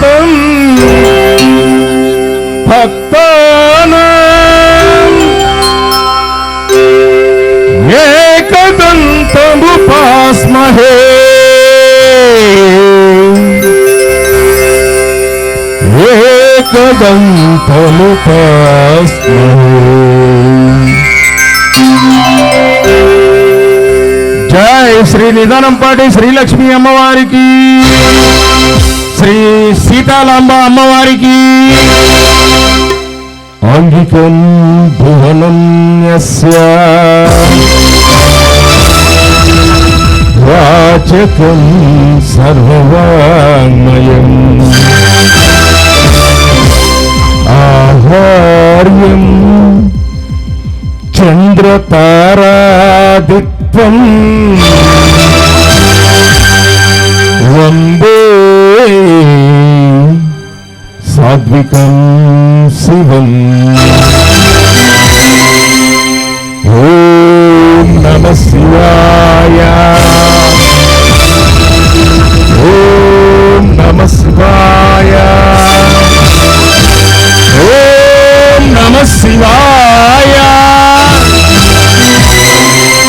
స్వాగతం భక్తానాం ఏకదంతముపాస్మహే జై శ్రీ నిదానంపాటి శ్రీలక్ష్మి అమ్మవారికి, శ్రీ సీతాలాంబ అమ్మవారికి. ఆంగికం భువనం యస్య వాచకం సర్వవాంగ్మయం ఆహార్యం చంద్రతారాదిత్యం వందే సాత్వికం శివం. ఓం నమః శివాయ, ఓం నమః శివాయ, ఓం నమః శివాయ.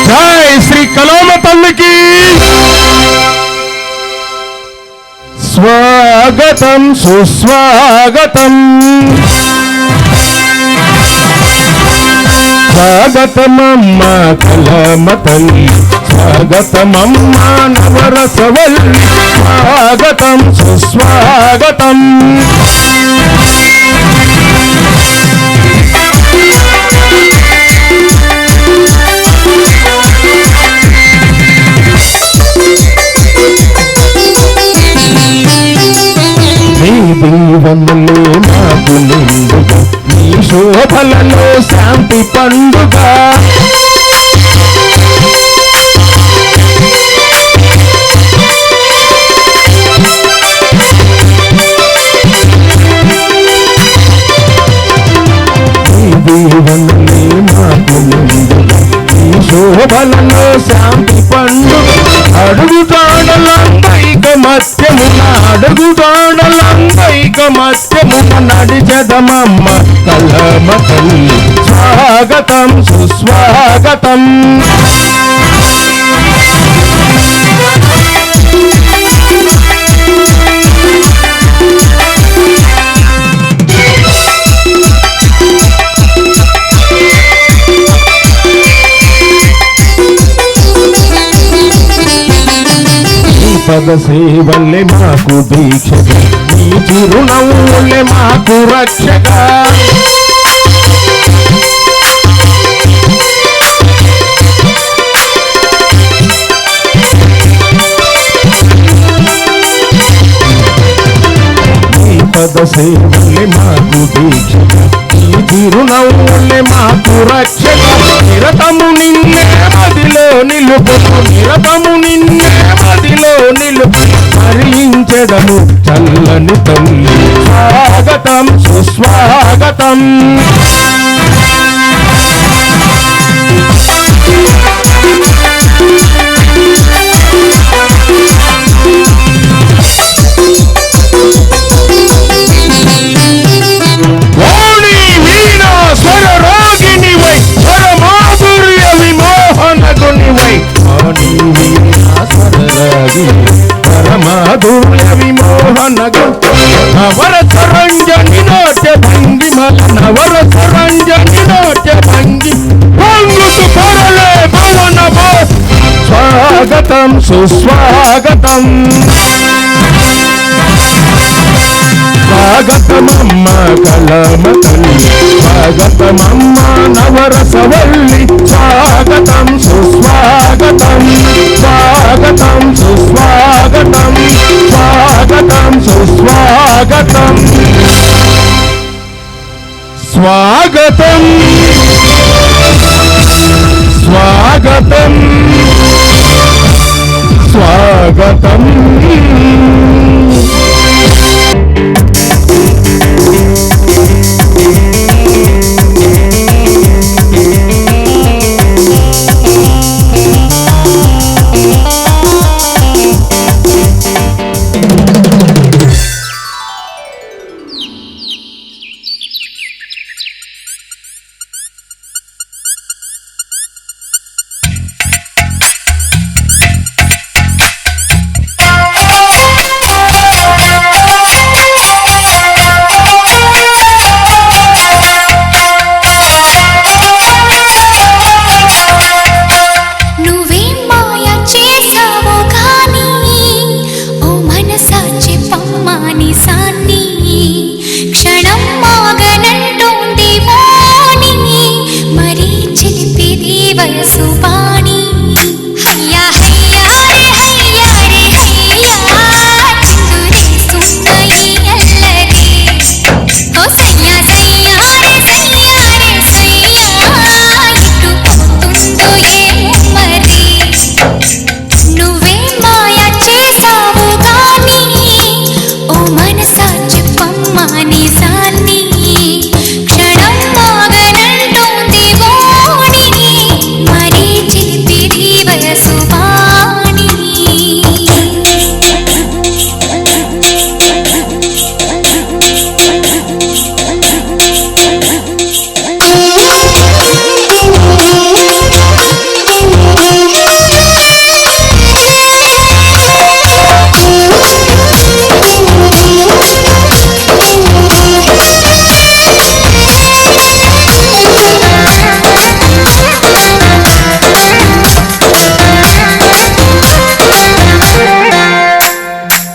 జై శ్రీ కలామ తల్లికి స్వాగతం సుస్వాగతం. స్వాగతమమ్మ కలామ తల్లి, స్వాగతమమ్మ నవరసవల్లి, స్వాగతం సుస్వాగతం. నీ దీవెనలే నాకు నిండుగా, నీ శోభలలో శాంతి పండుగ. నీ దీవెనలే నాకు నిండుగా, నీ శోభలలో శాంతి పండుగ. అడుగుతాడలందైక మత్యమున, అడుగుతాడలందైక మత్యమున నడిచెదమమ్మ కలామ తల్లి, స్వాగతం సుస్వాగతం. పద సేవల్లే మాకు దీక్షగా, నీ చిరునవ్వులే మాకు రక్షగా. నీ పద సేవల్లే మాకు దీక్షగా, నీ చిరునవ్వులే మాకు రక్షగా. నిరతము నిన్నే మదిలో నిలుపుతూ, నిరతము నిన్నే మదిలో నిలుపు హరించెదము చల్లని తల్లి, స్వాగతం సుస్వాగతం. వాణి వీణా స్వర రాగినివై, స్వర మాధుర్య విమోహన గుణివై. వాణి వీణా స్వర రాగినివై, మాధుర్య విమోహన నవరస రంజని నాట్య భంగిమల, నవరస రంజని నాట్య భంగి పొంగుతు పొరలే భవన. స్వాగతం సుస్వాగతం. స్వాగతమమ్మ కలామ తల్లి, స్వాగతమమ్మ నవరసవల్లి, స్వాగతం సుస్వాగతం. స్వాగతం సుస్వాగతం, స్వాగతం సుస్వాగతం. స్వాగతం స్వాగతం స్వాగతం. మానిసాన్ని క్షణం మాగనంటోంది వాణి మరీ చిలిపిది వయసు వాణి హయ్యా హయ్యా రే హయ్యా రే హయ్యా చిందురేస్తున్న ఈ అల్లరి ఓ సయ్యా సయ్యా రే సయ్యా రే సయ్యా ఇటు పోతుందో ఏమో మరి నువ్వే మాయ చేసావు గాని ఓ మనసా చెప్పమ్మా నిజాన్ని క్షణం మాగనంటోంది వాణి మరీ చిలిపిది వయసు వాణి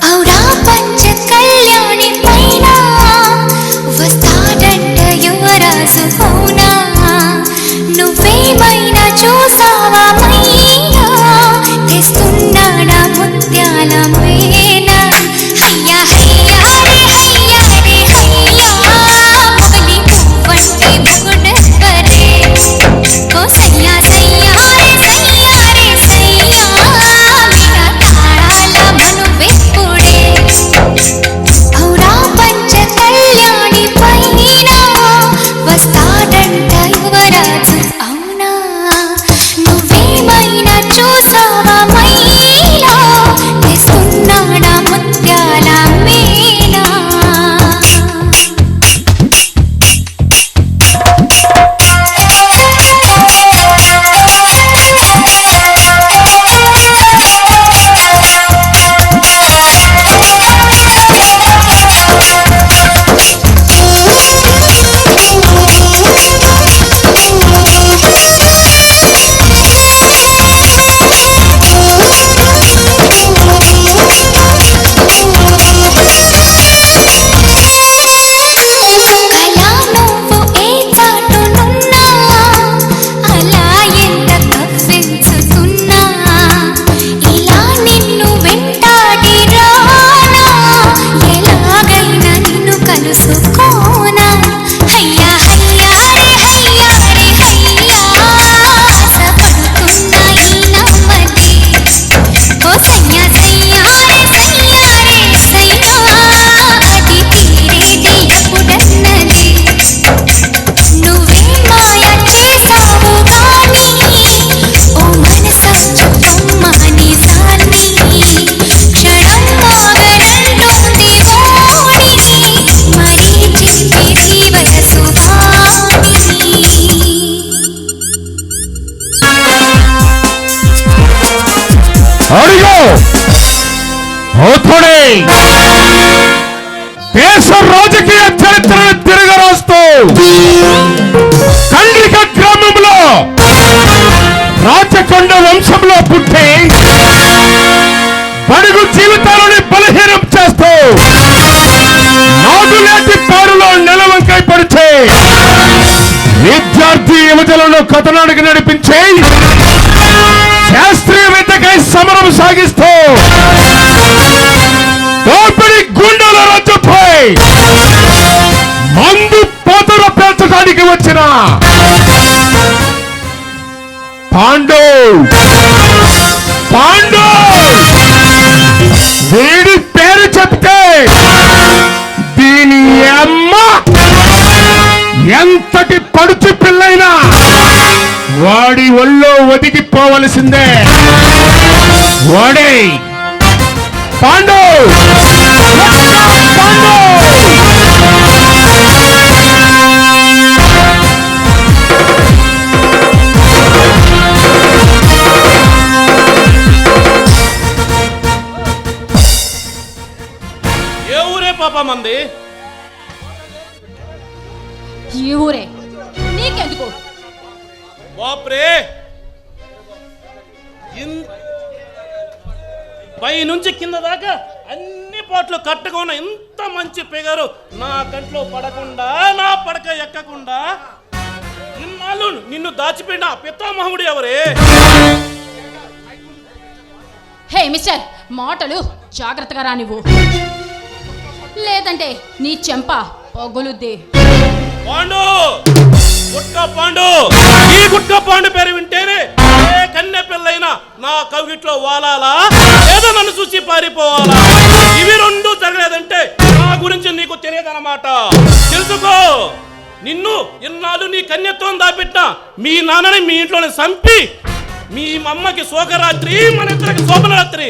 ఔరా పంచ కళ్యాణి పైన వస్తాడంట యువరాజు అవునా నువ్వేమైనా చూసావా మైనా తెస్తున్నాడా ముత్యాల మేనా హయ్యా హయ్యా రే హయ్యా రే హయ్యా మొగలి పువ్వంటి మొగుడెవ్వరే ఓ సయ్యా సయ్యా రే సయ్యా రే సయ్యా వీణ తాళాల మనువెప్పుడే ఔరా పంచ కళ్యాణి పైన వస్తాడంట యువరాజు అవునా నువ్వేమైనా చూసావా మైనా తెస్తున్నాడా ముత్యాల మేనా అలా నువ్వు ఏ చాటునున్నా అలా ఎంత కవ్వించుతున్నా ఇలా నిన్ను వెంటాడి రానా ఎలాగైనా నిన్ను కలుసుకోనా హయ్యా హయ్యా రే హయ్యా రే హయ్యా ఆశపడుతున్న ఈ నమ్మది ఓ సయ్యా సయ్యా రే సయ్యా రే సయ్యా అది తీరేది ఎప్పుడన్నది నువ్వే మాయ చేసావు గాని ఓ మనసా చెప్పమ్మా నిజాన్ని క్షణం మాగనంటోంది వాణి మరీ చిలిపిది వయసు వాణి అడిగో ఓథోడే దేశ రాజకీయ చరిత్రను తిరగరాస్తూ కండ్రిక గ్రామంలో రాచకొండ వంశంలో పుట్టి బడుగు జీవితాలని బలహీనం చేస్తూ నాగులేటి పారులో నెలవంకై పడిచే విద్యార్థి యువజనులను కథనానికి నడిపించే శాస్త్రీయ విద్యకై సమరం సాగిస్తూ దోపిడి గుండెల రద్దుపై మందు పోతన పెంచడానికి వచ్చిన పాండు పాండు వీడి పేరు చెప్తే దీని అమ్మ ఎంతటి పడుచు పిల్లైనా వాడి ఒళ్ళో ఒదిగిపోవలసిందే వాడే పాండు పాండు ఏ ఊరే పాప మంది ఈ ఊరే నీకెందుకు బాప్రే పై నుంచి కింద దాకా అన్ని దుప్పట్లు కట్టుకున్న ఇంత మంచి ఫిగరు నా కంట్లో పడకుండా, నా పడక ఎక్కకుండా ఇన్నాళ్ళు నిన్ను దాచిపోయిన పితామహుడు ఎవరే? హే మిస్టర్, మాటలు జాగ్రత్తగా రా నువ్వు, లేదంటే నీ చెంప పగులుద్ది. పాండు, గుట్కా పాండు, ఈ గుట్కా పాండు పేరు వింటేనే ఏ కన్నె పిల్లైనా నా కవిట్లో వాలాలా లేదా నన్ను చూసి పారిపోవాలా? ఇవి రెండు జరగలేదంటే నా గురించి నీకు తెలియదన్నమాట. తెలుసుకో, నిన్ను ఇన్నాళ్ళు నీ కన్యత్వం దాపెట్టిన మీ నాన్నని మీ ఇంట్లోనే చంపి మీ అమ్మకి శోకరాత్రి, మన ఇద్దరికి శోభనరాత్రి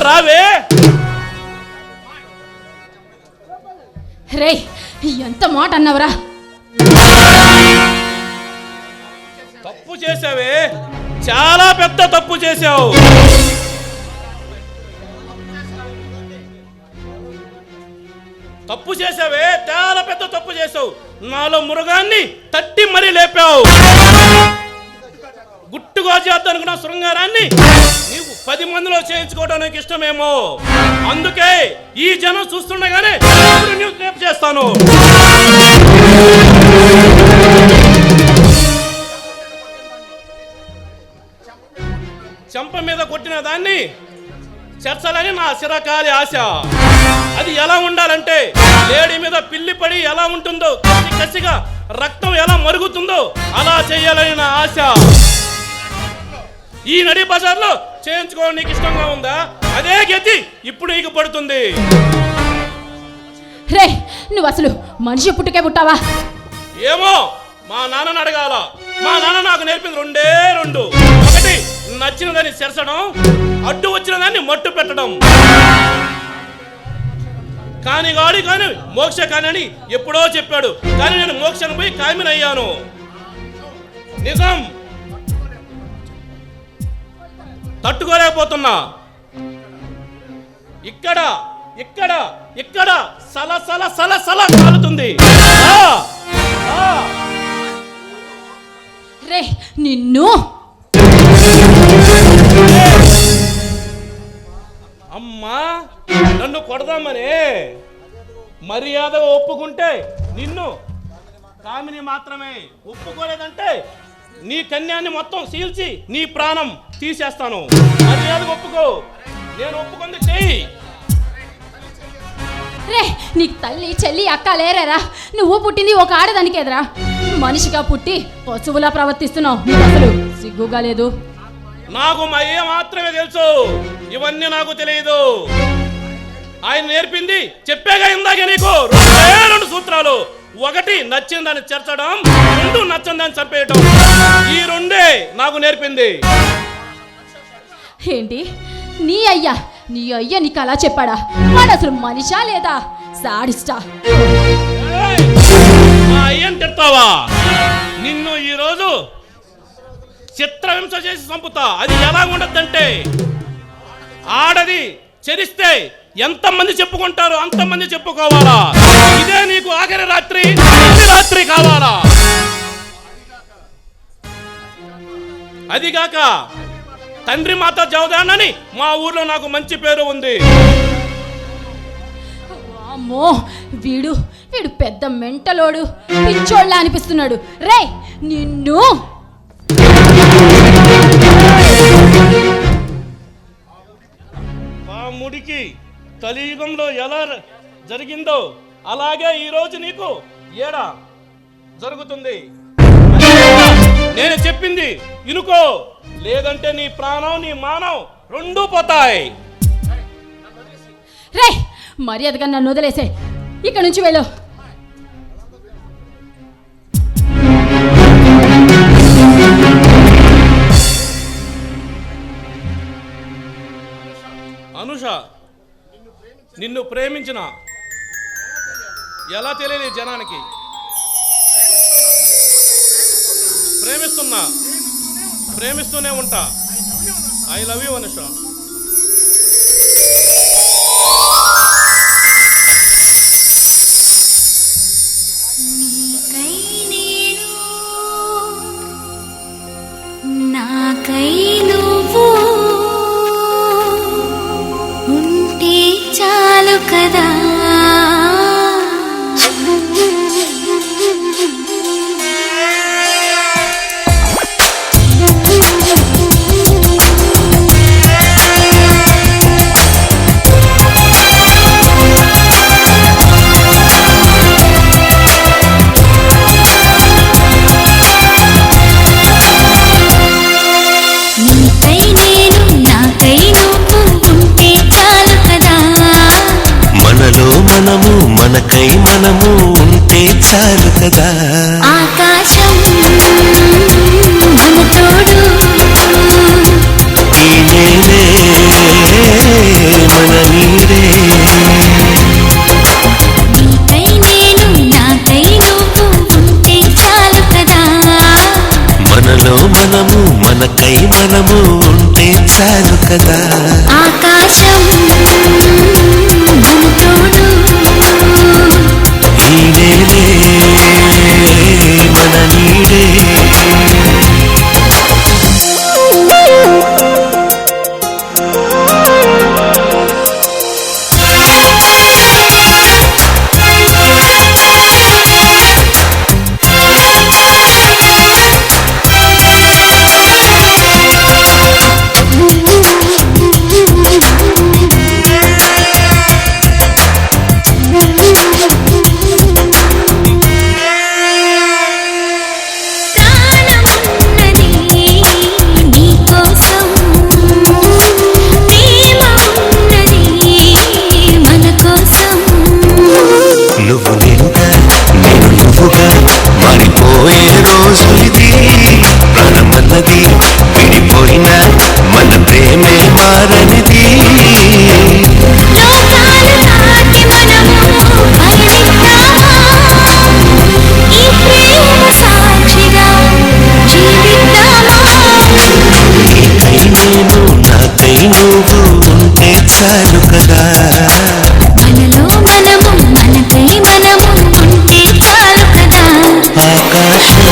రావే. రే, ఎంత మాట అన్నావురా? తప్పు చేసావే, చాలా పెద్ద తప్పు చేసావు. తప్పు చేసావే, చాలా పెద్ద తప్పు చేసావు. నాలో మురుగాన్ని తట్టి మరీ లేపావు. గుట్టుగా చేద్దానుకున్న శృంగారాన్ని నీవు 10 మందిలో చేయించుకోవడానికి ఇష్టమేమో, అందుకే ఈ జనం చూస్తుండగానే నువ్వు రేపు చేస్తాను. చెంప మీద కొట్టిన దాన్ని చర్చలని నా చిరకాలి ఆశ. అది ఎలా ఉండాలంటే లేడీ మీద పిల్లి పడి ఎలా ఉంటుందో, కసి కసిగా రక్తం ఎలా మరుగుతుందో అలా చేయాలని నా ఆశ. ఈ నడి బజార్లో చేయించుకోవడం నీకు ఇష్టంగా ఉందా? అదే గతి ఇప్పుడు నీకు పడుతుంది. రే, నువ్వు అసలు మనిషి పుట్టుకే పుట్టావా? ఏమో, మా నాన్నని అడగాల. మా నాన్న నాకు నేర్పింది రెండే రెండు. ఒకటి, నచ్చిన దాన్ని చెరచడం, అడ్డు వచ్చిన దాన్ని మట్టు పెట్టడం. కాని మోక్ష కాని ఎప్పుడో చెప్పాడు, కానీ నేను మోక్షను పోయి కామిని అయ్యాను. నిజం తట్టుకోలేకపోతున్నా. ఇక్కడ ఇక్కడ ఇక్కడ సల సల సల సల కాలుతుంది. రే, నిన్ను అమ్మా, నన్ను కొడదామనే మర్యాదగా ఒప్పుకుంటే నిన్ను కామిని మాత్రమే, ఒప్పుకోలేదంటే నీ కన్యాన్ని మొత్తం సీల్చి నీ ప్రాణం తీసేస్తాను. మర్యాదగా ఒప్పుకో. నేను ఒప్పుకుంది చెయ్యి. రే, నీకు తల్లి చెల్లి అక్క లేరేరా? నువ్వు పుట్టింది ఒక ఆడదానికేదరా? మనిషిగా పుట్టి పశువులా ప్రవర్తిస్తున్నావు. నీకు అసలు సిగ్గుగా లేదు? నాకు మా అయ్య మాత్రమే తెలుసు, ఇవన్నీ నాకు తెలియదు. ఆయన నేర్పింది చెప్పాగా ఇందాక నీకు రెండు సూత్రాలు. ఒకటి, నచ్చిన దాన్ని చేర్చడం, రెండు, నచ్చని దాన్ని చంపేయటం. ఈ రెండే నాకు నేర్పింది. ఏంటి, నీ అయ్యా నీకు అలా చెప్పాడా? వాడు అసలు మనిషా లేదా సాడిస్టా? మా అయ్యని తిడతావా? నిన్ను ఈరోజు చిత్రహింస చేసి చంపుతా. అది ఎలా ఉండద్దంటే, ఆడది చెరిస్తే ఎంతమంది చెప్పుకుంటారో అంతమంది చెప్పుకోవాలా. ఇదే నీకు ఆఖరి రాత్రి, రాత్రి కావాలా? అదిగాక తండ్రి మాత జవదానని మా ఊర్లో నాకు మంచి పేరు ఉంది. అమ్మో, వీడు పెద్ద మెంటలోడు, పిచ్చోళ్ళ అనిపిస్తున్నాడు. రే, నిన్ను ముడికి కలియుగంలో ఎలా జరిగిందో అలాగే ఈరోజు నీకు ఏడా జరుగుతుంది. నేను చెప్పింది ఇనుకో, లేదంటే నీ ప్రాణం నీ మానం రెండూ పోతాయి. రే, మర్యాదగా నన్ను వదిలేసే, ఇక్కడ నుంచి వెళ్ళు. అనుష, నిన్ను ప్రేమించిన ఎలా తెలియని జనానికి ప్రేమిస్తూనే ఉంటా. I love you Anusha. నాకై నువ్వు ఉంటే చా చాలు కదా. ఆకాశం మన తోడు, ఈ నేలే మన నీడే. నీకై నేను నాకై నువ్వు ఉంటే చాలు కదా. మనలో మనము మనకై మనము ఉంటే చాలు కదా. ఆకాశం మన తోడు, ఈ నేలే మన నీడే. నువ్వు నేనుగా నేను నువ్వుగా మారిపోయే రోజు ఇది. ప్రాణమన్నది విడిపోయినా మన ప్రేమే మారనిది. నీకై నేను నాకై నువ్వు ఉంటే చాలు కదా. మనలో మనము మనకై మనము ఉంటే చాలు కదా. ఆకాశం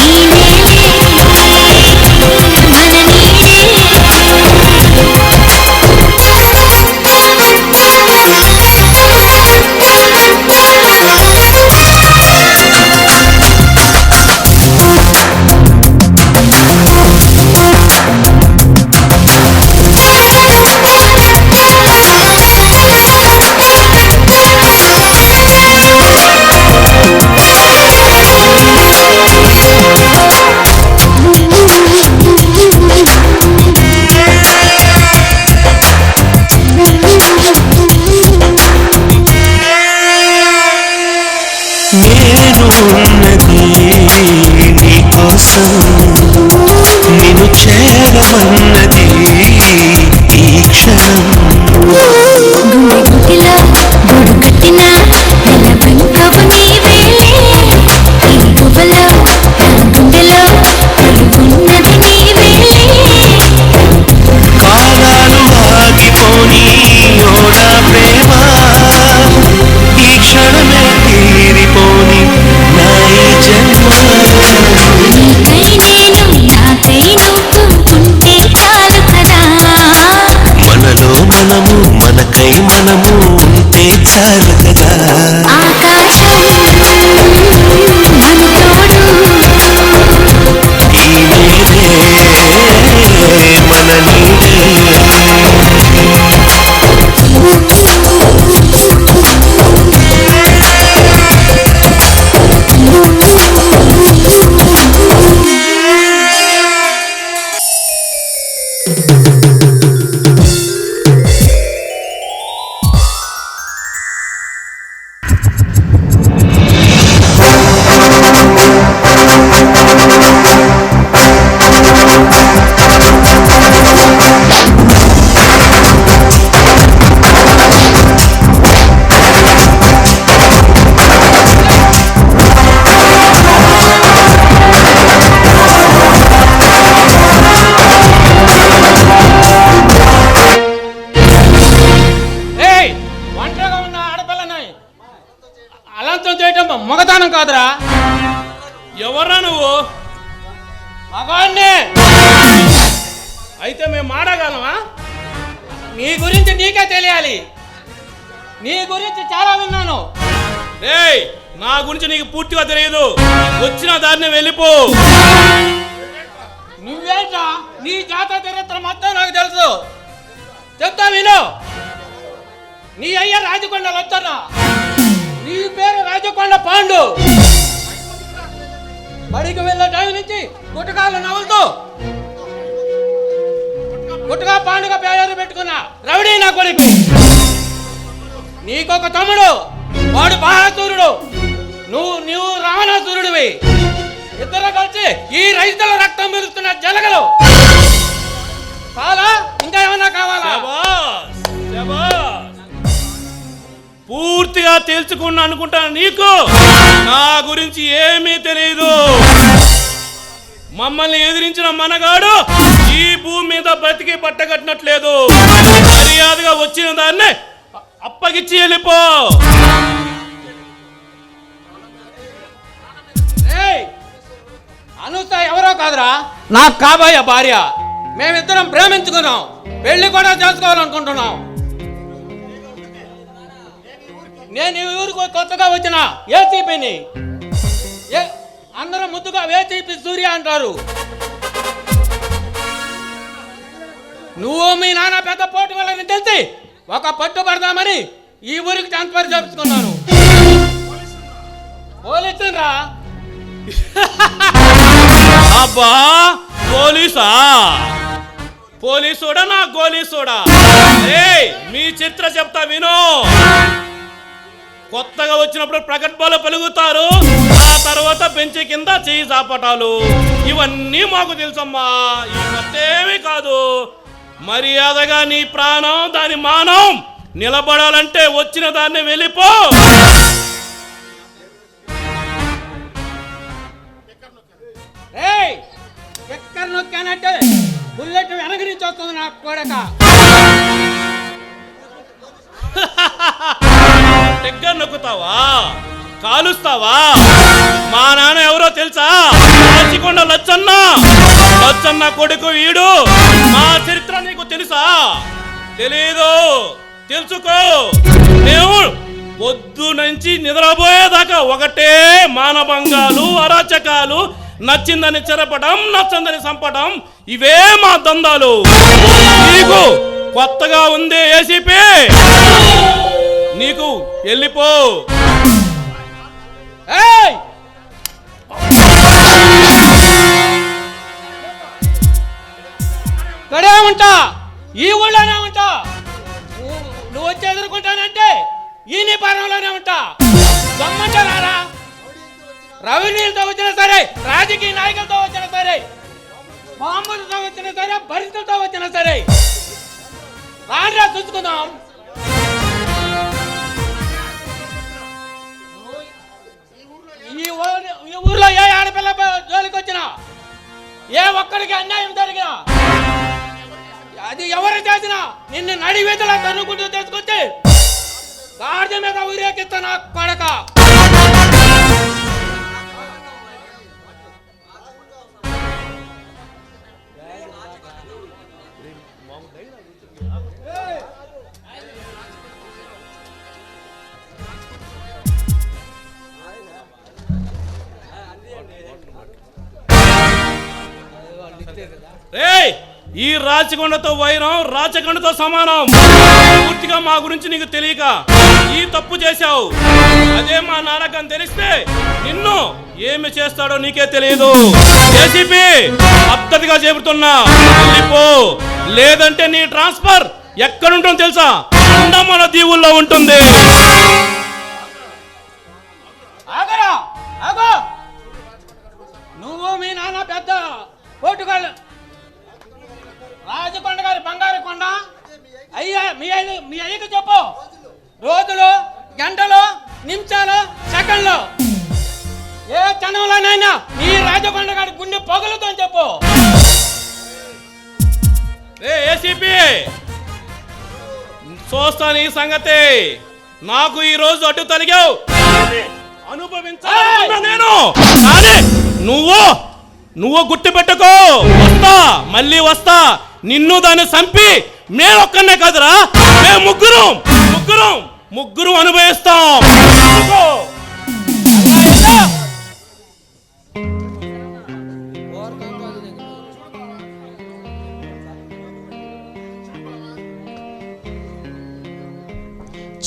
ఈ నేలే మన నీడే. నేను ఉన్నది నీకోసం, నిన్ను చేరమన్నది ఈ క్షణం. గుండె గుటిలో గొడు కట్టిన నెలవంకవు నీవేలే. ఈ గుబలో నా గుండెలో కొలువున్నది నీవేలే. కాలాలు ఆగిపోని ఓడా ప్రేమ, ఈ క్షణమే తీరిపోని నా ఈ జన్మ. నీకై నేను నాకై నువ్వు ఉంటే చాలు కదా. మనలో మనము మనకై మనము ఉంటే చాలు కదా. ఆకాశం మన తోడు, ఈ నేలే మన నీడే. అలంతం చేయటం మగతనం కాదురా. ఎవర్రా నువ్వు? మగాన్ని అయితే మేము మాడగలమా? నీ గురించి నీకే తెలియాలి. నీ గురించి చాలా విన్నాను. రేయ్, నా గురించి నీకు పూర్తిగా తెలియదు. వచ్చిన దారిని వెళ్ళిపో. నువ్వేంటా? నీ జాత చరిత్ర మొత్తం నాకు తెలుసు. చెప్తా విను. నీ అయ్య రాజకొండ లచ్చన్న, నీ పేరు రాజకొండ పాండు. బడికి వెళ్ళే టైం నుంచి గుటకాలు నవ్వులతో గుటకా పాండుగా పేరు పెట్టుకున్నా రౌడీ నా కొడుకు. నీకొక తమ్ముడు, వాడు బాణాసురుడు, నువ్వు రావణాసురుడివి. ఇద్దరు కలిసి ఈ రైతుల రక్తం మిగులుతున్న జలగలు. చాలా ఇంకా ఏమన్నా కావాలా? శభాష్, శభాష్. పూర్తిగా తెలుసుకున్నా అనుకుంటాను. నీకు నా గురించి ఏమీ తెలియదు. మమ్మల్ని ఎదిరించిన మనగాడు ఈ భూమి మీద బతికి పట్టగట్టినట్లేదు. మర్యాదగా వచ్చిన దాన్ని అప్పగిచ్చి వెళ్ళిపో. అనూస ఎవరో కాదురా, నాకు కాబోయే భార్య. మేమిద్దరం ప్రేమించుకున్నాం, పెళ్లి కూడా చేసుకోవాలనుకుంటున్నాం. నేను ఈ ఊరికి కొత్తగా వచ్చిన ఏసీపీని. అందరూ ముద్దుగా ఏసీపీ సూర్య అంటారు. నువ్వు మీ నాన్న పెద్ద పోటీ వాళ్ళని తెలిసి ఒక పట్టు పడదామని ఈ ఊరికి ట్రాన్స్ఫర్ చేసుకున్నాను. పోలీసురా? అబ్బా, పోలీసా? పోలీసుడా నా గోలీసుడా? ఏయ్, మీ చిత్ర చెప్తా విను. కొత్తగా వచ్చినప్పుడు ప్రగల్భాలు పలుకుతారు, ఆ తర్వాత బెంచి కింద చేయి చాపటాలు, ఇవన్నీ మాకు తెలుసమ్మా. ఈ కొత్తేమీ కాదు. మర్యాదగా నీ ప్రాణం దాని మానం నిలబడాలంటే వచ్చిన దాన్ని వెళ్ళిపో. ఎక్కడ నొక్కానంటే బుల్లెట్ వెనక నుంచి వస్తుంది నా కొడక. దగ్గర నొక్కుతావా? కాలుస్తావా? మా నాన్న ఎవరో తెలుసా? రాచికొండ లచ్చన్న. లచ్చన్న కొడుకు వీడు. మా చరిత్ర నీకు తెలుసా? తెలీదు. తెలుసుకో. మేము పొద్దు నుంచి నిద్రపోయేదాకా ఒకటే మానభంగాలు, అరాచకాలు, నచ్చిందని చెరపడం, నచ్చందని చంపడం, ఇవే మా దందాలు. నీకు కొత్తగా ఉంది ఏసీపీ, నీకు వెళ్ళిపో. ఇక్కడే ఉంటా, ఈ ఊళ్ళోనే ఉంటా. నువ్వు వచ్చి ఎదుర్కొంటానంటే ఈ నీ పారంలోనే ఉంటా. గమ్మంటారా? రవినీలతో వచ్చినా సరే, రాజకీయ నాయకులతో వచ్చినా సరే, బాంబులతో వచ్చినా సరే, భరితలతో వచ్చినా సరే, రాండ్రా చూసుకుందాం. ఈ ఊర్లో ఏ ఆడపిల్ల జోలికి వచ్చినా, ఏ ఒక్కడికి అన్యాయం జరిగినా, అది ఎవరు చేసినా నిన్ను నడి వీధిలో తన్నుకుంటూ తీసుకొచ్చి గాడిద మీద ఊరేగిస్తా నా కొడక. రేయ్, ఈ రాచకొండతో వైరం రాచకొండతో సమానం. పూర్తిగా మా గురించి నీకు తెలియక ఈ తప్పు చేశావు. అదే మా నాన్నకని తెలిస్తే నిన్ను ఏమి చేస్తాడో నీకే తెలియదు. ఏసీపీ పద్ధతిగా చెబుతున్నా, వెళ్ళిపో. లేదంటే నీ ట్రాన్స్ఫర్ ఎక్కడుంటుందో తెలుసా? అండమాన దీవుల్లో ఉంటుంది. నువ్వు మీ నాన్న పెద్ద పోటుగాళ్ళు, రాజకొండ గారి బంగారు కొండ. అయ్యా మీ అయ్యకు చెప్పు, రోజులు, గంటలు, నిమిషాలు, సెకండ్లు, ఏ క్షణంలోనైనా ఈ రాజకొండ గారి గుండె పగులుతో చెప్పు. ఏసీపీ చూస్తాను ఈ సంగతి. నాకు ఈ రోజు అడ్డు తలిగావు, అనుభవించాలనుకున్నా నేను. కానీ నువ్వు గుర్తు పెట్టుకో, వస్తా, మళ్ళీ వస్తా. నిన్ను దాన్ని చంపి మేమొక్కనే కాదురా, మేము ముగ్గురు అనుభవిస్తాం.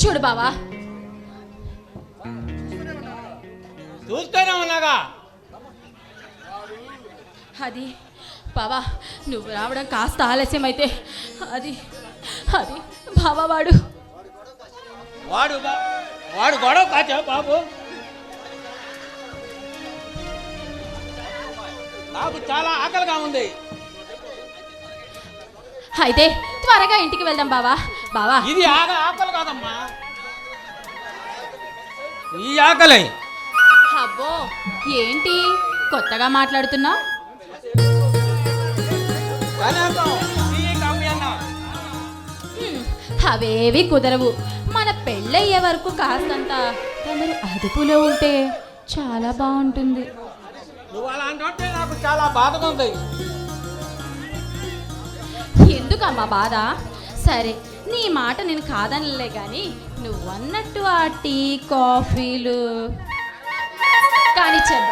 చూడు బావా, చూస్తూనే ఉన్నాగా. అది బావా, నువ్వు రావడం కాస్త ఆలస్యం అయితే అది బావా వాడు వాడు గొడవ కాచా బాబు. నాకు చాలా ఆకలిగా ఉంది. అయితే త్వరగా ఇంటికి వెళ్దాం బావా. బావా ఇది ఆకలి కాదమ్మా, ఈ ఆకలి. అబ్బో ఏంటి కొత్తగా మాట్లాడుతున్నా? అవేవి కుదరవు. మన పెళ్ళయ్యే వరకు కాస్తంత తమరు అదుపులో ఉంటే చాలా బాగుంటుంది. నువ్వు అలా అంటే నాకు చాలా బాధగా ఉంది. ఎందుకమ్మా బాధ? సరే నీ మాట నేను కాదనలే కానీ నువ్వన్నట్టు ఆ టీ కాఫీలు కానీ చెప్ప.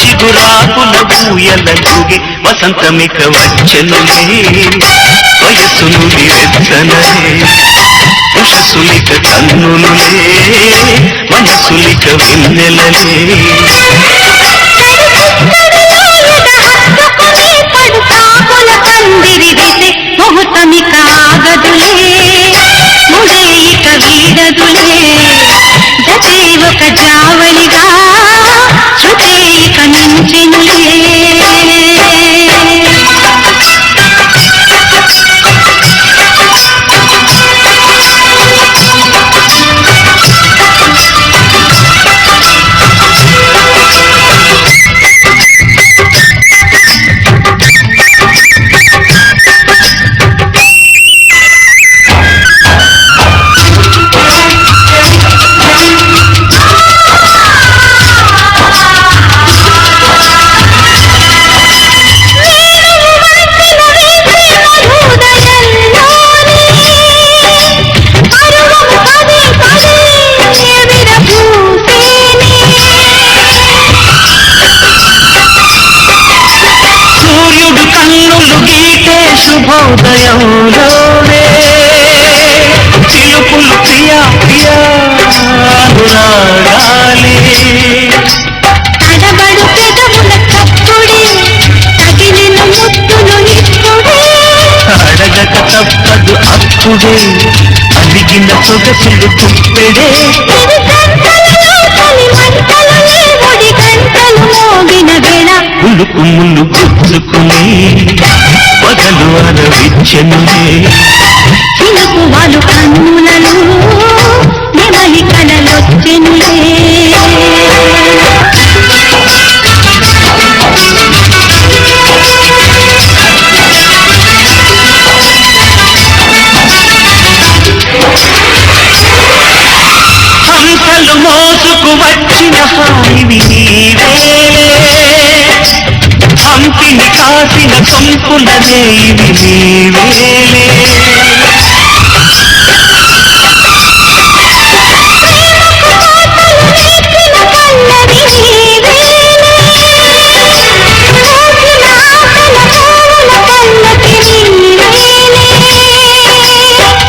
చిగురాకుల బూయలూగే వసంతమిక వచ్చనులే వయస్సును నిరెత్తనలే ఉషసులిక కన్నులులే మనసులిక వెన్నెలలే ముహూర్తమిక ఆగదులే ముడేయిక వీడదులే గతే ఒక జావళిగా శృతేయిక మించెనులే. శుభోదయంలోనే చిలుపులు ప్రియా ప్రియా అనురాగాలే తడబడు పెదవుల చప్పుడే తగిలిన ముద్దులు ఇప్పుడే అడగక తప్పదు అప్పుడే అలిగిన సొగసులు తుప్పెడే ఉలుకు ముళ్ళు గుచ్చుకుని పగలు అలవిచ్చనులే చిలుకు వాలు కన్నులను నెమలి కలలొచ్చెనులే. హంసలు మోసుకు వచ్చిన హాయివి నీవేలే హంపిని కాసిన సొంపులనే ఇవి నీవేలే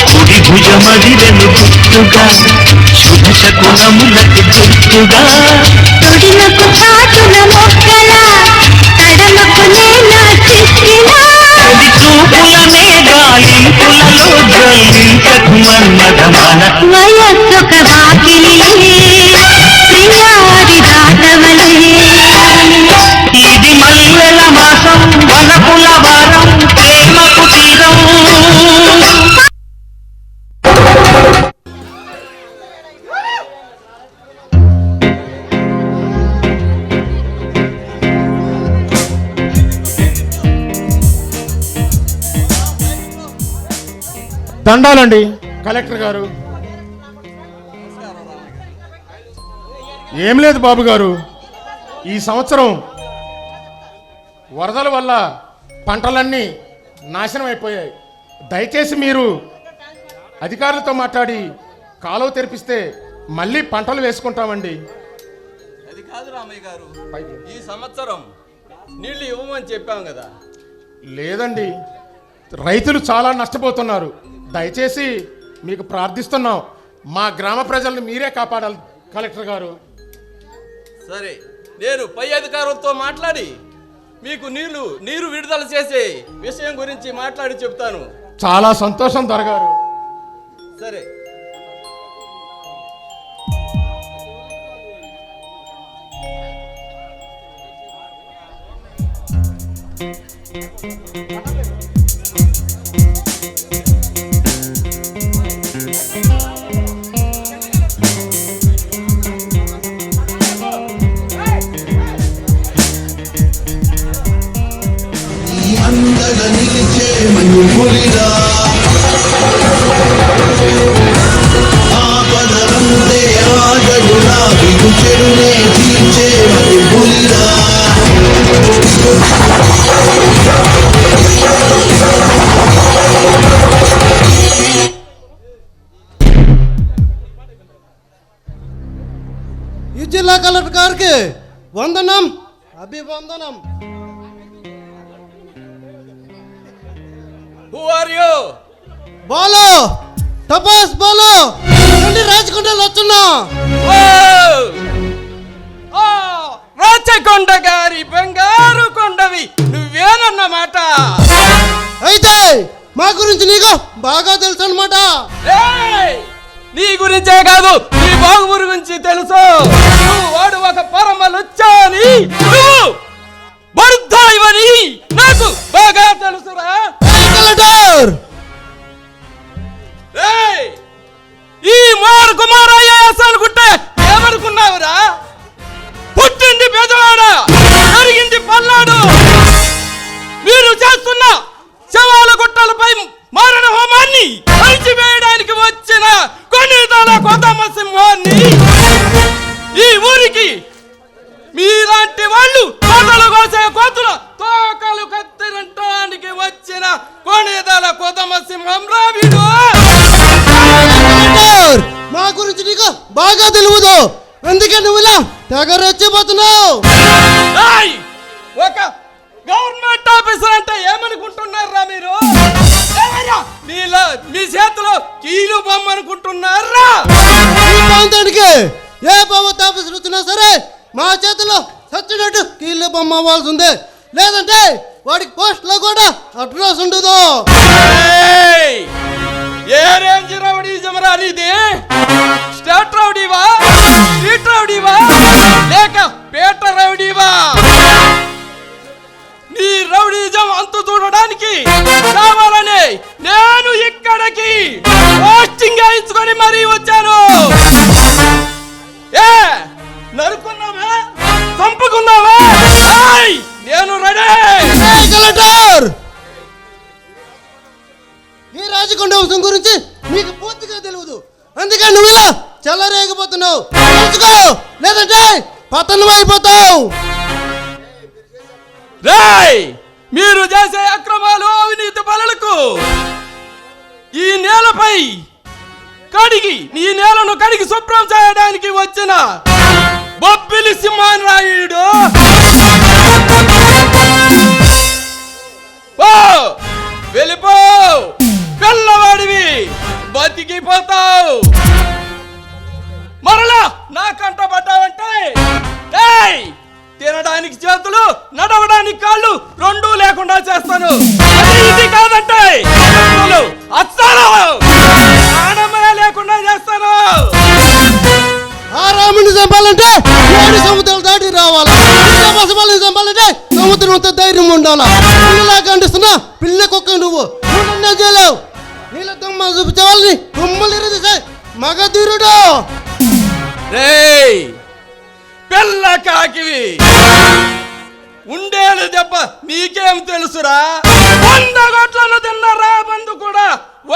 కుడి భుజమదిరెను గుర్తుగా శుభ శకునములకు గుర్తుగా తొడిలకు చాటున మొక్కల తడమకు నేనా చిక్కినా అది చూపులనే గాలింపులలో జ్వలించకు మన్మథమాన వయస్సొక వాకిలిలే ప్రియాది దాటవలే. ఇది మల్లెల మాసం వనపుల వారం ప్రేమకు తీరం దండాలండి కలెక్టర్ గారు. ఏం లేదు బాబు గారు, ఈ సంవత్సరం వరదల వల్ల పంటలన్నీ నాశనం అయిపోయాయి. దయచేసి మీరు అధికారులతో మాట్లాడి కాలువ తెరిపిస్తే మళ్ళీ పంటలు వేసుకుంటామండి. అది కాదు రామయ్య గారు, ఈ సంవత్సరం నీళ్లు ఇవ్వమని చెప్పాం కదా. లేదండి, రైతులు చాలా నష్టపోతున్నారు. దయచేసి మీకు ప్రార్థిస్తున్నాం, మా గ్రామ ప్రజలను మీరే కాపాడాలి కలెక్టర్ గారు. సరే, నేను పై అధికారులతో మాట్లాడి మీకు నీరు విడుదల చేసే విషయం గురించి మాట్లాడి చెప్తాను. చాలా సంతోషం దొరగారు. సరే. అందగ నిలిచే మనుగులిరా ఆపదలందే ఆగడులా బిగు చెరునే తీర్చే మనుగులిరా ఈ జిల్లా కలెక్టర్ గారికి వందనం, అభివందనం. Who are you? Balu, టపాస్ Balu, నుండి రాజకొండలు వస్తున్నా. రాచకొండ గారి బంగారు కొండవి నువ్వేనన్నమాట. అయితే మా గురించి నీకు బాగా తెలుసు అనమాట. నీ గురించే కాదు, నీ బాగు గురించి తెలుసు. నువ్వు వాడు ఒక పరమలుచ్చాని, నువ్వు బడుద్దాయివని నాకు బాగా తెలుసురా. కలెక్టర్, ఈ మారు కుమార్ ఐఏఎస్ అనుకుంటే ఏమనుకున్నావురా? పుట్టింది పెదవాడ, జరిగింది పల్నాడు. మీరు చేస్తున్న శవాల గుట్టలపై మారణ హోమాన్ని అణిచివేయడానికి వచ్చిన కొన్నితల కొదమ సింహాన్ని ఈ ఊరికి మీలాంటి వాళ్ళు కోతలు కోసే కోతుల తోకలు కత్తిరించడానికి వచ్చిన కొన్నితల కొదమ సింహం రావిడు. మా గురించి నీకు బాగా తెలియదు, అందుకే నువ్వు ఇలా తెగ రెచ్చిపోతున్నావు. ఒక గవర్నమెంట్ ఆఫీసర్ అంటే ఏమనుకుంటున్నారా మీరు? మీ చేతిలో కీలు బొమ్మ అనుకుంటున్నారా? ఈ ప్రాంతానికి ఏ ప్రభుత్వ ఆఫీసర్ వచ్చినా సరే మా చేతిలో సచ్చినట్టు కీళ్ళు బొమ్మ అవ్వాల్సి ఉంది, లేదంటే వాడికి పోస్ట్ లో కూడా అడ్రస్ ఉండదు. ఏ రేంజ్ రౌడీజం రానిది? స్టేట్ రౌడీవా, స్ట్రీట్ రౌడీవా, లేక పేట రౌడీవా? నీ రౌడీజం అంతు చూడడానికి కావాలని నేను ఇక్కడికి పోస్టింగ్ వేయించుకొని మరీ వచ్చాను. ఏ నరుకున్నావా, చంపుకున్నావా? నేను రెడీ. కలెక్టర్, ఈ రాజకొండ వంశం గురించి నీకు పూర్తిగా తెలియదు, అందుకే నువ్వు ఇలా చెల్లరేగిపోతున్నావు. తెలుసుకో, లేదంటే పతనం అయిపోతావు. మీరు చేసే అక్రమాలు, అవినీతి పనులకు ఈ నేలపై ఈ నేలను కడిగి శుభ్రం చేయడానికి వచ్చిన బొబ్బిలి సింహాన్ రాయుడు వెళ్ళిపో. పిల్లవాడివి, బతికిపోతావు. మరలా నా కంట పడ్డావంటే తినడానికి చేతులు, నడవడానికి కాళ్ళు రెండూ లేకుండా చేస్తాను. ఇది కాదంటే ప్రాణమే లేకుండా చేస్తాను. ఆ రాముని చంపాలంటే 7 సముద్రాలు దాటి రావాలా, పశుపాలను చంపాలంటే సముద్రంతో ధైర్యం ఉండాలా. పిల్లలా ఖండిస్తున్నా పిల్ల కుక్క నువ్వు చేయలేవు. నీళ్ళ దమ్మ చూపించే వాళ్ళని కొమ్మలు ఇరదీసే మగధీరుడు. పిల్ల కాకివి, ఉండేలు దెబ్బ నీకేం తెలుసురా? 100 గొట్లను తిన్నారా బంధు కూడా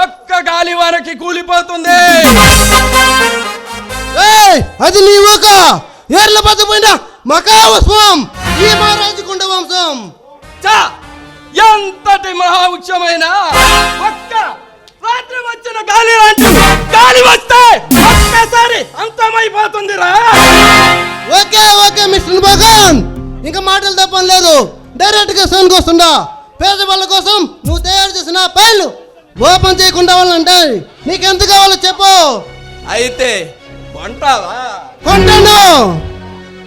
ఒక్క గాలి వరకు కూలిపోతుంది. అది నీ ఊక, ఏర్ల బతిపోయిన మకావస్వం ఈ మహారాజు కుండ వంశం. చా ఎంతటి మహావృక్షమైన ఒక్క రాత్రి వచ్చిన గాలి లాంటి గాలి వస్తే ఒక్కసారి అంతమైపోతుందిరా. ఓకే ఓకే మిస్టర్ భగవాన్, ఇంకా మాటలు తప్పని లేదు. డైరెక్ట్ గా సోన్కి వస్తుండా. పేదవాళ్ళ కోసం నువ్వు తయారు చేసిన పైలు ఓపెన్ చేయకుండా వాళ్ళంటే నీకెంత కావాలో చెప్పు. అయితే కొంటావా? కొంటాను.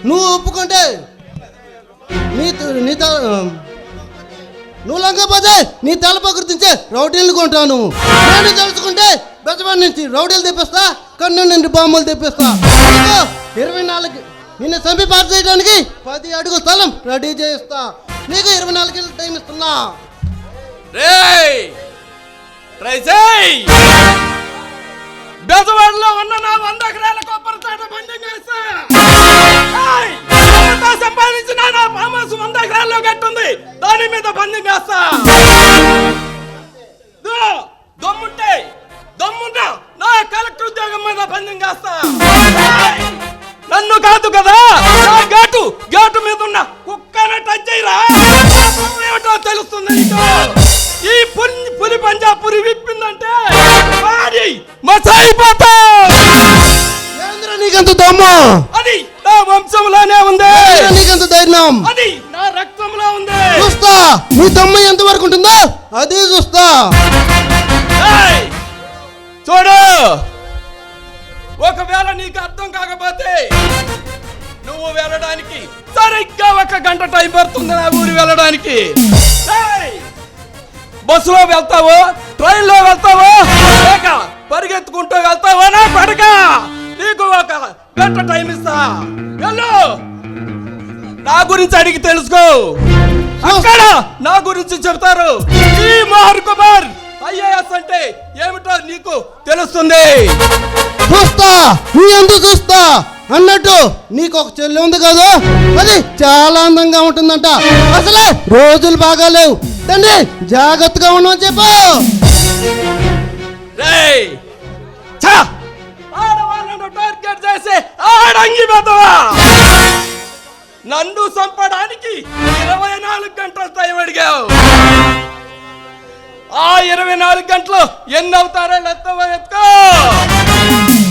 నువ్వు ఒప్పుకుంటే నువ్వు లంకపోతే నీ తలప గుర్తించే రౌడీలు కొంటాను. నేను తెలుసుకుంటే బెజవాడి నుంచి రౌడీలు తెప్పిస్తా, కన్ను నుండి బాంబులు తెప్పిస్తా. 24 నిన్ను చంపి పాటు చేయడానికి 10 అడుగుల స్థలం రెడీ చేయిస్తా. నీకు 24 గంటలు టైం ఇస్తున్నా. రేయ్ ట్రై చేయి. బెజవాడలో ఉన్న నా 100 ఎకరాల కొబ్బరి తోట బండి చేస్తా. సంపాదించిన నా ఫామస్ 100 ఎకరాల్లో కట్టుంది, దాని మీద బండి చేస్తా. దమ్ముంటే నా కలెక్టర్ ఉద్యోగం మీద బండి చేస్తా. నన్ను కాదు కదా, నా గేటు మీద ఉన్న కుక్కనే టచ్ చేయరా, ఏమిటో తెలుస్తుంది నీకు. ఈ పులి పంజాపురి విప్పిందంటే మసైపోతా. నీకంత దమ్ము అది నా వంశంలోనే ఉంది. నీకంత ధైర్యం అది నా రక్తంలో ఉంది. చూస్తా నీ దమ్ము ఎంత వరకు ఉంటుందో అది చూస్తా. చూడు, ఒకవేళ నీకు అర్థం కాకపోతే నువ్వు వెళ్ళడానికి సరిగ్గా 1 గంట టైం పడుతుంది నా ఊరు వెళ్ళడానికి. బస్సులో వెళ్తావో, ట్రైన్లో వెళ్తావో, లేక పరిగెత్తుకుంటూ వెళ్తావో నా పడక, నీకు 1 గంట టైం ఇస్తా. వెళ్ళు, నా గురించి అడిగి తెలుసుకో. అక్కడ నా గురించి చెప్తారు. ఈ మోహన్ కుమార్ IAS అంటే ఏమిటో నీకు తెలుస్తుంది. చూస్తా నీ ఎందుకు చూస్తా అన్నట్టు నీకు ఒక చెల్లి ఉంది కదా, అది చాలా అందంగా ఉంటుందంట. అసలే రోజులు బాగాలేవు, తండ్రి జాగ్రత్తగా ఉండమని చెప్పు. ఆడవాళ్ళను టార్గెట్ చేసి ఆడంగి పెద్దవా, నన్ను చంపడానికి 24 గంటలు టైం అడిగావు. ఆ 24 గంటలు ఎన్ని అవుతారో ఎత్తుకో.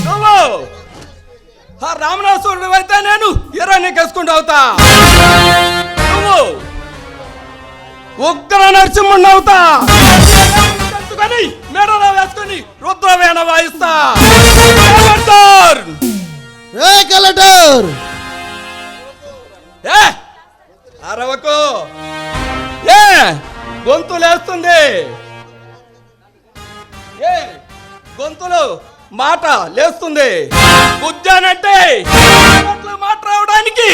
నువ్వు ఆ రామనాసురుడు అయితే నేను 20 కేసుకుంటూ అవుతా. నువ్వు ఉగ్ర నరసింహుడు అవుతా. మెడలో వేసుకొని రుద్రవేణ వాయిస్తా. కలెక్టర్ అరవకు, గొంతు లేస్తుంది. గొంతులు మాట లేస్తుంది. గుజ్జానంటే మాట రావడానికి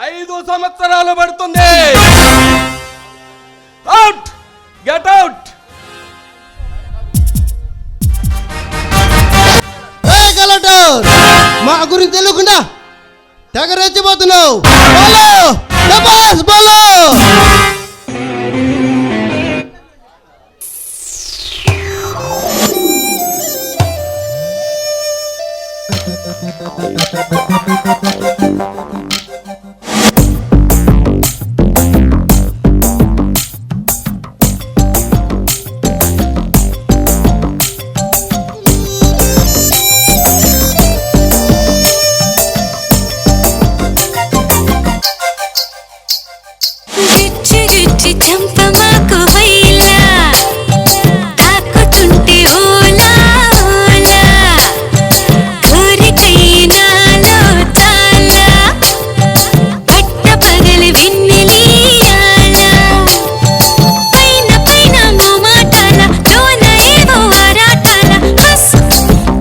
5 సంవత్సరాలు పడుతుంది. Out, get out. కలెక్టర్ మా గురించి తెలియకుండా తెగ రెచ్చిపోతున్నావు. చంపమాకు వైలా తాకుతుంటే ఓలా ఓలా కోరికైనాలో చాలా పట్ట పగలి వెన్నెలియాల పైన పైన మోమాటాల లోన ఏవో ఆరాటాల బస్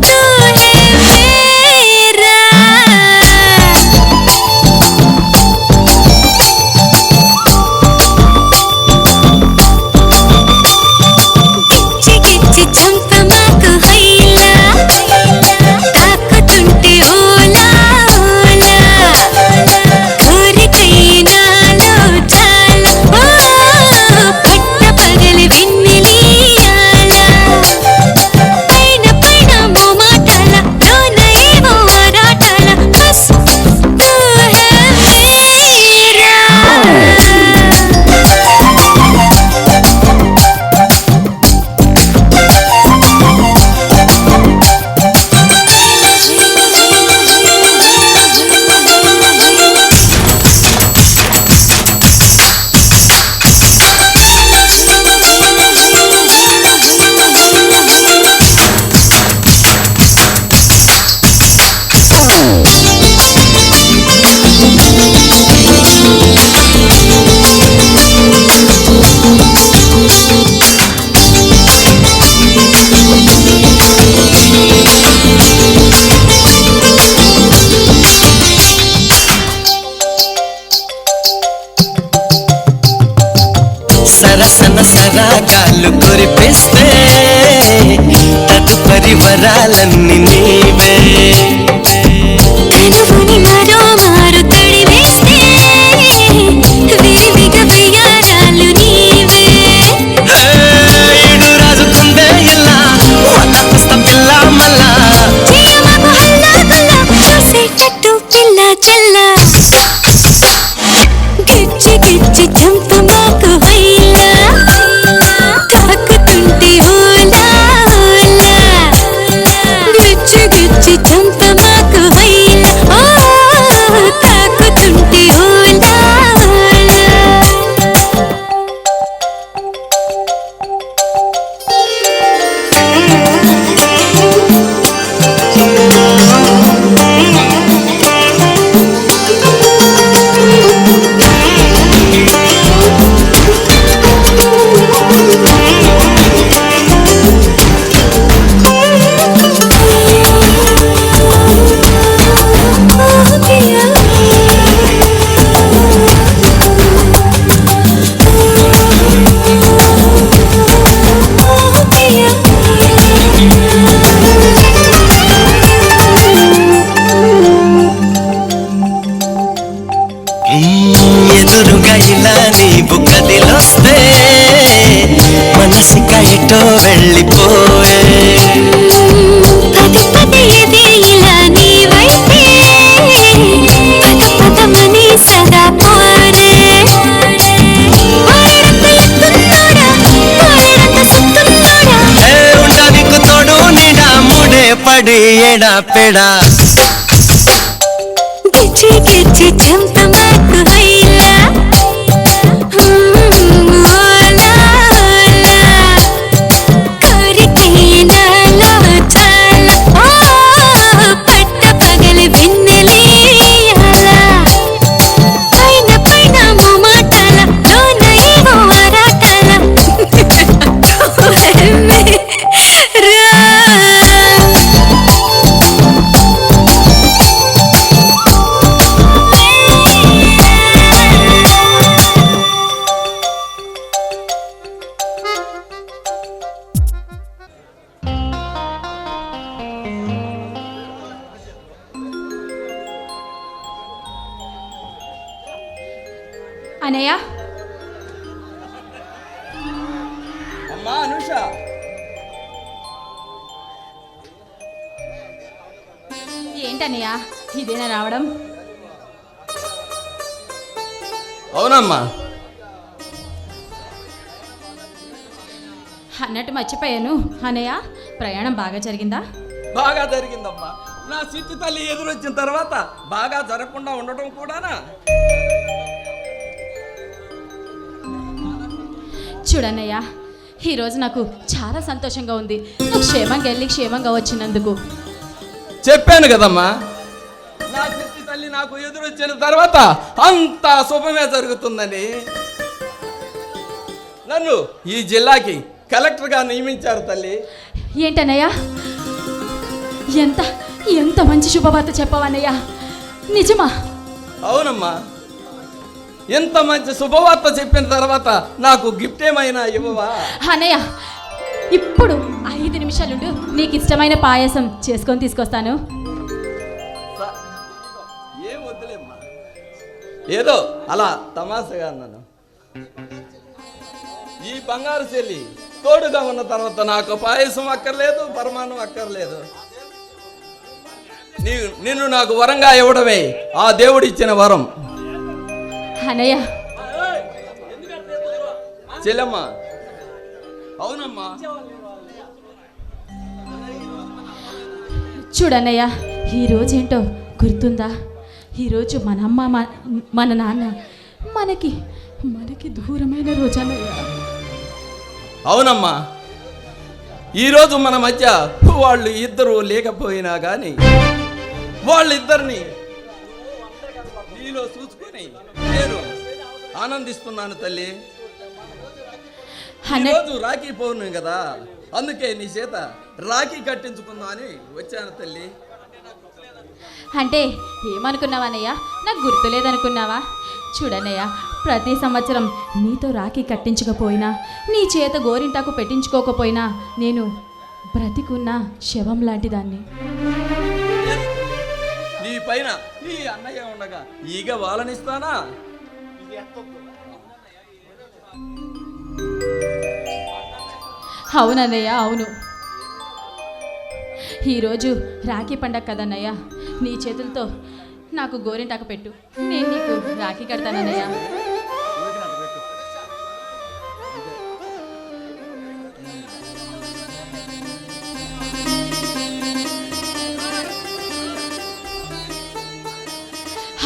తూ హే మేరా. రాగాలు కురిపిస్తే తదుపరి వరాలన్నీ నీవే. కనువుని మరో మారు తడివేస్తే విరివిగా వయ్యారాలు నీవే. ఈడు రాజుకుందే ఇలా వదపిస్త పిల్ల మల్లా. చేయమకు హల్లా గుల్లా చూసేటట్టు పిల్ల చల్ల. గిచ్చి గిచ్చి చంపమాకు వైలా తాకుతుంటే ఓలా ఓలా. గిచ్చి గిచ్చి చంపమాకు వైలా తాకుతుంటే ఓలా ఓలా. ఎదురుగా ఇలా నీవు కదిలొస్తే మనసిక ఎటో వెళ్ళిపోయే. పది పది ఇది ఇలా నీ వైపే పద పదమని సదా పోరే. వాడంత ఎత్తున్నోడా వాడంత సుత్తున్నోడా. ఉండనికి తోడు నిడా ముడే పడి ఎడా పెడా. గిచ్చి గిచ్చి చంపమాకు వైలా ఓలా ఓలా. కోరికే నాలో చాలా పట్ట పగలు వెన్నెలియాల. పైన పైన మొమాటాల లోన ఏవో ఆరాటాల. రా అనయ్య అమ్మా అనుష, ఏంటన్నయ్య ఇదేనా రావడం? అవునమ్మా. అన్నట్టు మర్చిపోయాను అనయ్య, ప్రయాణం బాగా జరిగిందా? బాగా జరిగిందమ్మా. నా సిట్టి తల్లి ఎదురొచ్చిన తర్వాత బాగా జరగకుండా ఉండటం కూడానా? చూడన్నయ్య, ఈరోజు నాకు చాలా సంతోషంగా ఉంది. నువ్వు క్షేమంగా వెళ్ళి క్షేమంగా వచ్చినందుకు. చెప్పాను కదమ్మా, నా సిట్టి తల్లి నాకు ఎదురొచ్చిన తర్వాత అంతా శుభమే జరుగుతుందని. నన్ను ఈ జిల్లాకి కలెక్టర్గా నియమించారు తల్లి. ఏంటన్నయ్య, ఎంత ఎంత మంచి శుభవార్త చెప్పవన్నయ్య, నిజమా? అవునమ్మా, ఎంత మంచి శుభవార్త చెప్పిన తర్వాత నాకు గిఫ్ట్ ఏమైనా ఇవ్వవా? అన్నయ్య, ఇప్పుడు 5 నిమిషాలుండు, నీకు ఇష్టమైన పాయసం చేసుకొని తీసుకొస్తాను. ఏం వద్దులేమ్మా, ఏదో అలా తమాషగా అన్నాను. ఈ బంగారు చెల్లి తోడుగా ఉన్న తర్వాత నాకు పాయసం అక్కర్లేదు, పరమాణం అక్కర్లేదు. నిన్ను నాకు వరంగా ఇవ్వడమే ఆ దేవుడిచ్చిన వరం. అన్నయ్య, చెల్లెమ్మ. అవునమ్మా. చూడన్నయ్య, ఈరోజు ఏంటో గుర్తుందా? ఈరోజు మన అమ్మ మన నాన్న మనకి దూరమైన రోజు అన్నయ్య. అవునమ్మా, ఈరోజు మన మధ్య వాళ్ళు ఇద్దరు లేకపోయినా కానీ వాళ్ళిద్దరిని నీలో చూసుకొని నేను ఆనందిస్తున్నాను తల్లి. ఈరోజు రాఖీ పౌర్ణమి కదా, అందుకే నీ చేత రాఖీ కట్టించుకుందాం అని వచ్చాను తల్లి. అంటే ఏమనుకున్నావా అన్నయ్య? నాకు గుర్తులేదనుకున్నావా? చూడన్నయ్య, ప్రతి సంవత్సరం నీతో రాఖీ కట్టించకపోయినా, నీ చేత గోరింటాకు పెట్టించుకోకపోయినా నేను బ్రతికున్న శవం లాంటి దాన్ని. నీ పైన నీ అన్నయ్య ఉండగా ఈగ వాళ్ళనిస్తానా? అవునన్నయ్య, అవును. ఈరోజు రాఖీ పండగ కదన్నయ్య, నీ చేతులతో నాకు గోరింటాకు పెట్టు, నేను నీకు రాఖీ కడతానన్నయ్య.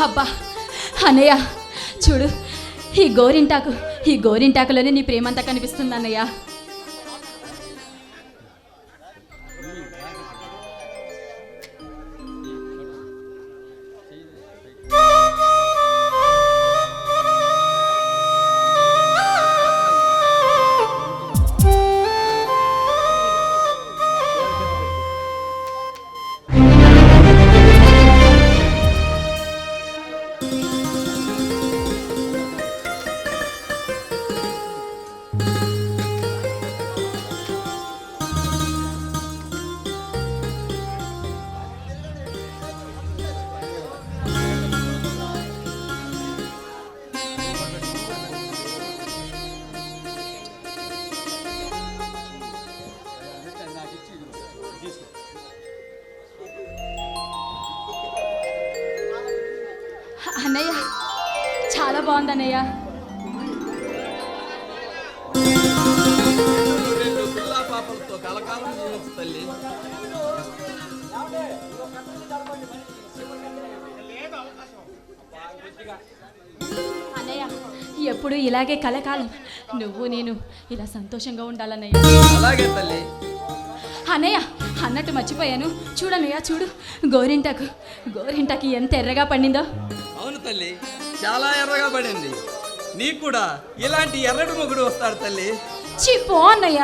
అబ్బా అన్నయ్య చూడు, ఈ గోరింటాకులోనే నీ ప్రేమంతా కనిపిస్తుంది అన్నయ్య. అన్నయ్య చాలా బాగుంది అన్నయ్య. రెండు పిల్ల పాపలతో కలకాలం జీవించు తల్లి. అన్నయ్య ఎప్పుడు ఇలాగే కలకాలం నువ్వు నేను ఇలా సంతోషంగా ఉండాలన్నయ్య. అలాగే తల్లి. అన్నయ్య అన్నట్టు మర్చిపోయాను, చూడన్నయ్య చూడు, గోరింటాకి ఎంత ఎర్రగా పండిందో. అవును తల్లి, చాలా ఎర్రగా పడింది. నీకు కూడా ఇలాంటి ఎర్రటి మొగుడు వస్తాడు తల్లి. చిపో అన్నయ్య.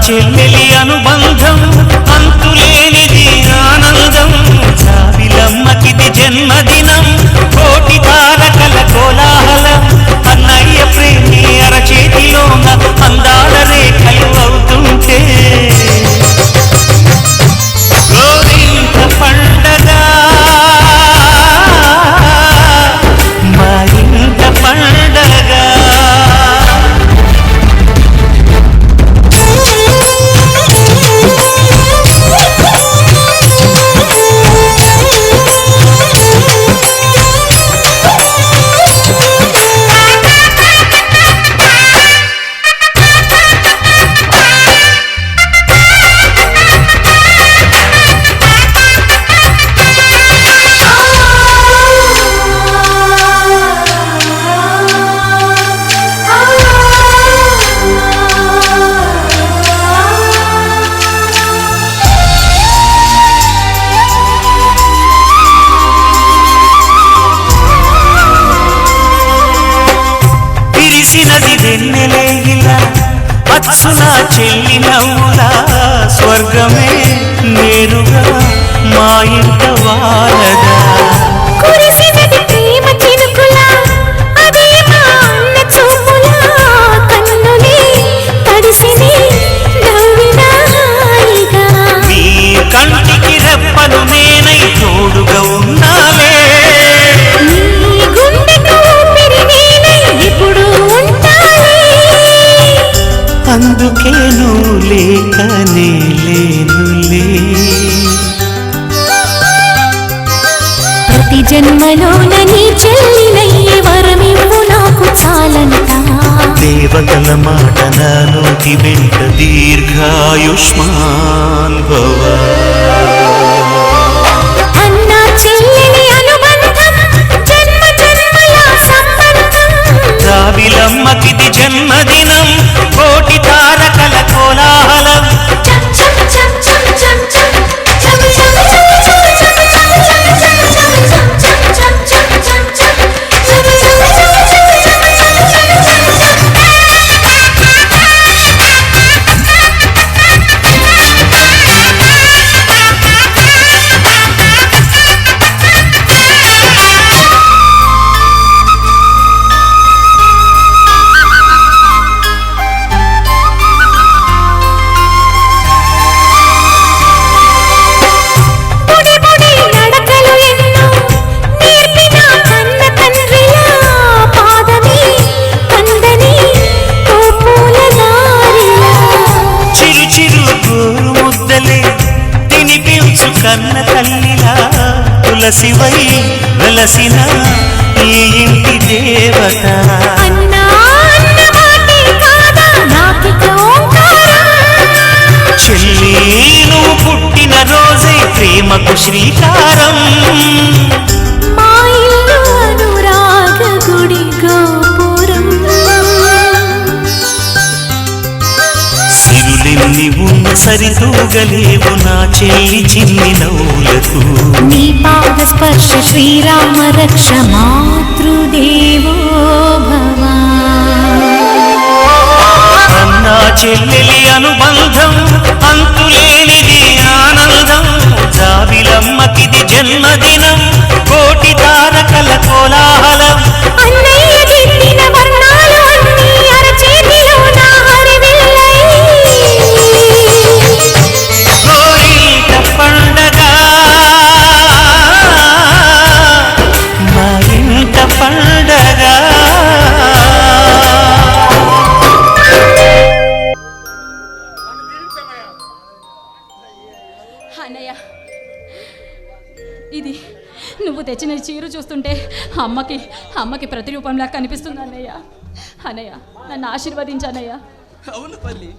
చెల్లెలి అనుబంధం అంతులేనిది ఆనందం, జాబిలమ్మకిది జన్మదినం, కోటి తారకల కోలాహలం, అన్నయ్య ప్రేమి అరచేతిలోన అందాల రేఖలు అవుతుంటే గోరింట పండగ మా ఇంట పండగ. అచ్చున చెల్లి నవ్వులా స్వర్గమే నేరుగా మా ఇంట వారదా. కురిసినది ప్రేమ చినుకులా, అదే మా అన్న చూపులా, కన్నులే తడిసిని నవ్వినా హాయిగా. నీ కంటికి రెప్పను నేనై తోడుగా ఉన్నాలే. నీ జన్మలోన నీ చెల్లినయ్యే వరమివ్వు నాకు చాలంట. దేవతల మాట నా నోటి వెంట దీర్ఘాయుష్మాన్ భవ. అన్న చెల్లిని అనుబంధం జన్మ జన్మల సంబంధం. రావిలమ్మకిది జన్మదినం కోటి తారకల కోలాహలం. కన్న తల్లిలా తులసివై వెలసిన ఈ ఇంటి దేవత. చెల్లి నువ్వు పుట్టిన రోజే ప్రేమకు శ్రీకారం. మా ఇల్లు అనురాగ గుడి గోపురం. సిరులెన్ని ఉన్న సరితూగలేవు నా చెల్లి చిన్ని నవ్వులకు. నీ పాద స్పర్శ శ్రీరామ రక్ష మాతృదేవో భవ. అన్నా చెల్లెలి అనుబంధం అంతులేనిది ఆనందం. జాబిలమ్మకిది జన్మదినం కోటి తారకల కోలాహలం. అన్నయ్య దిద్దిన వర్ణాలు అన్నీ అరచేతిలో నా హరివిల్లై. కోరింట పండగ మా ఇంట పండగ. అన్నయ్య, ఇది నువ్వు తెచ్చిన చీర చూస్తుంటే అమ్మకి ప్రతిరూపంలా కనిపిస్తుంది అన్నయ్య. అన్నయ్య, నన్ను ఆశీర్వదించన్నయ్య. అవును పల్లి,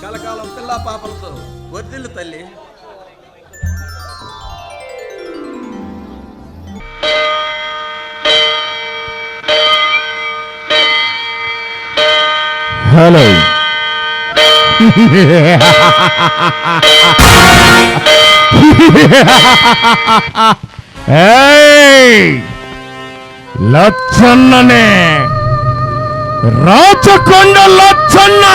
కలకాలం పిల్ల పాపలతో వర్ధిల్లు తల్లి. హలో లచ్చన్ననే రాచకొండ లచ్చన్న.